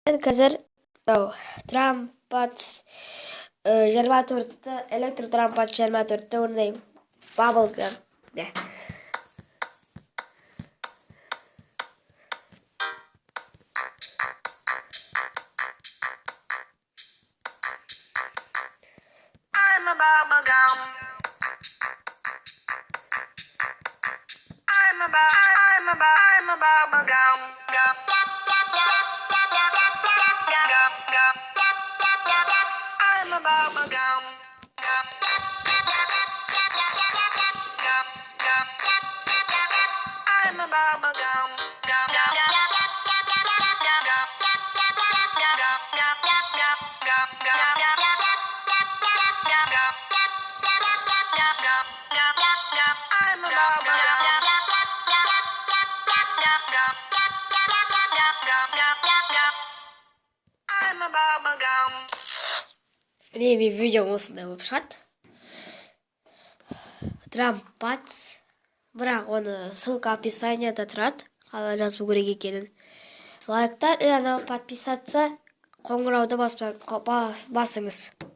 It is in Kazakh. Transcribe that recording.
Қазір трампат 24-ті, электро-трампат 24-ті орындаймын. Bubblegum. I'm a bubblegum. I'm a bubblegum. I'm a bubblegum. I'm a bubblegum. I'm a I'm a bubblegum. Міне мен видеом осындай болып шығады. Трампат. Бірақ оны ссылка описанияда тұрады. Қалай жазу керек екенін. Лайктар, подписаться, қоңырауды басыңыз.